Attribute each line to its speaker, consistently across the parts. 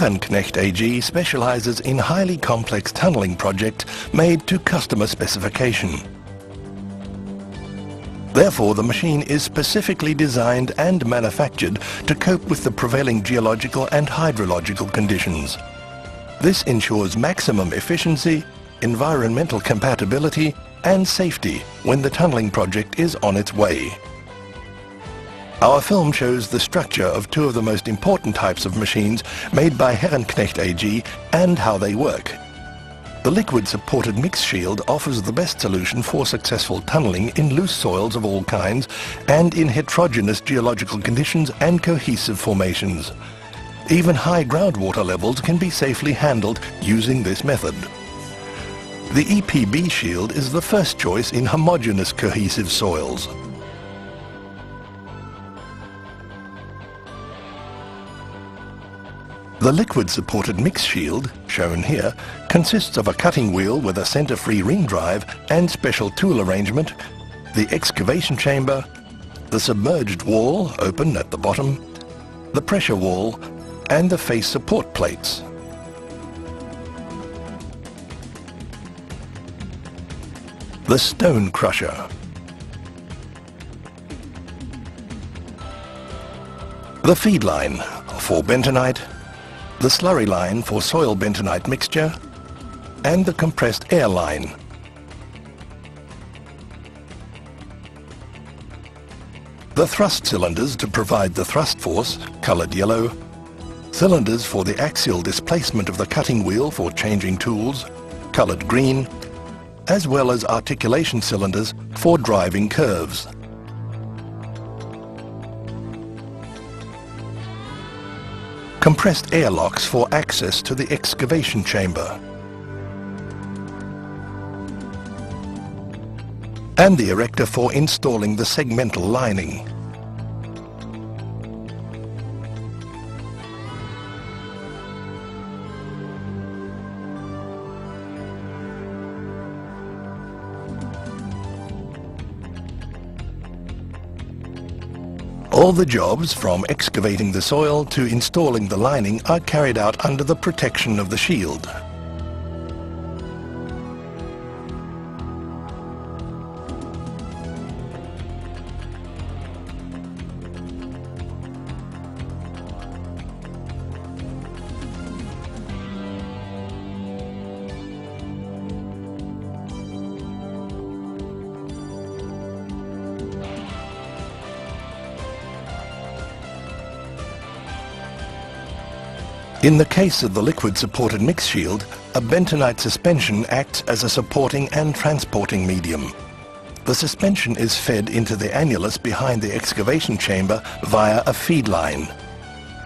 Speaker 1: Herrenknecht AG specializes in highly complex tunneling projects made to customer specification. Therefore, the machine is specifically designed and manufactured to cope with the prevailing geological and hydrological conditions. This ensures maximum efficiency, environmental compatibility and safety when the tunneling project is on its way. Our film shows the structure of two of the most important types of machines made by Herrenknecht AG and how they work. The liquid-supported mix shield offers the best solution for successful tunneling in loose soils of all kinds and in heterogeneous geological conditions and cohesive formations. Even high groundwater levels can be safely handled using this method. The EPB shield is the first choice in homogeneous cohesive soils. The liquid-supported mix shield, shown here, consists of a cutting wheel with a center-free ring drive and special tool arrangement, the excavation chamber, the submerged wall, open at the bottom, the pressure wall, and the face support plates. The stone crusher. The feed line for bentonite, the slurry line for soil bentonite mixture, and the compressed air line. The thrust cylinders to provide the thrust force, colored yellow, cylinders for the axial displacement of the cutting wheel for changing tools, colored green, as well as articulation cylinders for driving curves. Compressed air locks for access to the excavation chamber. And the erector for installing the segmental lining. All the jobs, from excavating the soil to installing the lining, are carried out under the protection of the shield. In the case of the liquid-supported mix shield, a bentonite suspension acts as a supporting and transporting medium. The suspension is fed into the annulus behind the excavation chamber via a feed line.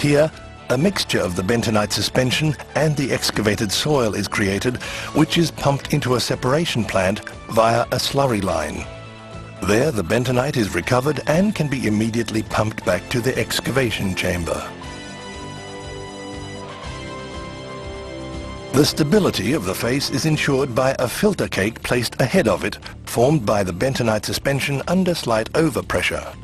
Speaker 1: Here, a mixture of the bentonite suspension and the excavated soil is created, which is pumped into a separation plant via a slurry line. There, the bentonite is recovered and can be immediately pumped back to the excavation chamber. The stability of the face is ensured by a filter cake placed ahead of it, formed by the bentonite suspension under slight overpressure.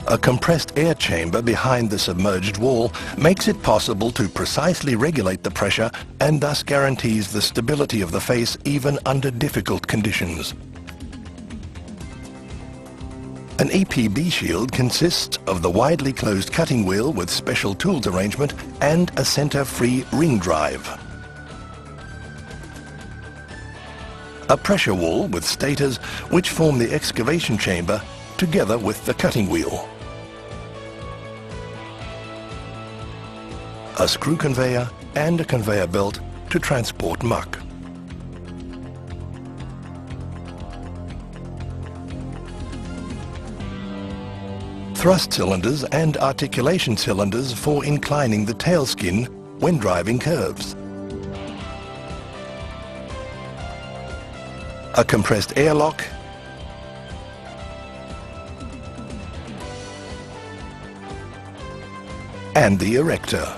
Speaker 1: A compressed air chamber behind the submerged wall makes it possible to precisely regulate the pressure and thus guarantees the stability of the face even under difficult conditions. An EPB shield consists of the widely closed cutting wheel with special tools arrangement and a center-free ring drive. A pressure wall with stators which form the excavation chamber together with the cutting wheel. A screw conveyor and a conveyor belt to transport muck. Thrust cylinders and articulation cylinders for inclining the tail skin when driving curves. A compressed airlock and the erector.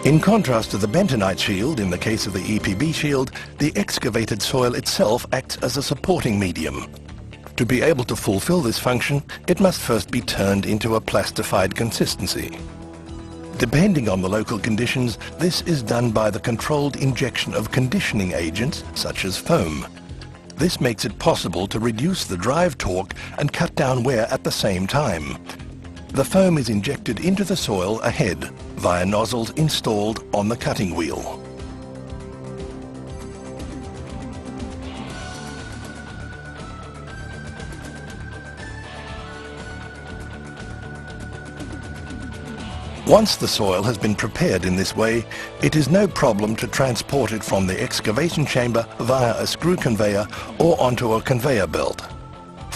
Speaker 1: In contrast to the bentonite shield, in the case of the EPB shield, the excavated soil itself acts as a supporting medium. To be able to fulfill this function, it must first be turned into a plastified consistency. Depending on the local conditions, this is done by the controlled injection of conditioning agents such as foam. This makes it possible to reduce the drive torque and cut down wear at the same time. The foam is injected into the soil ahead via nozzles installed on the cutting wheel. Once the soil has been prepared in this way, it is no problem to transport it from the excavation chamber via a screw conveyor or onto a conveyor belt.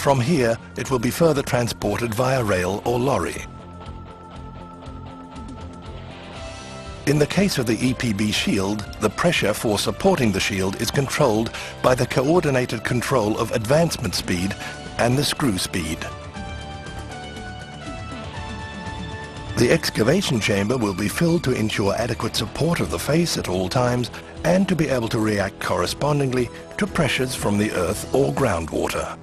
Speaker 1: From here, it will be further transported via rail or lorry. In the case of the EPB shield, the pressure for supporting the shield is controlled by the coordinated control of advancement speed and the screw speed. The excavation chamber will be filled to ensure adequate support of the face at all times and to be able to react correspondingly to pressures from the earth or groundwater.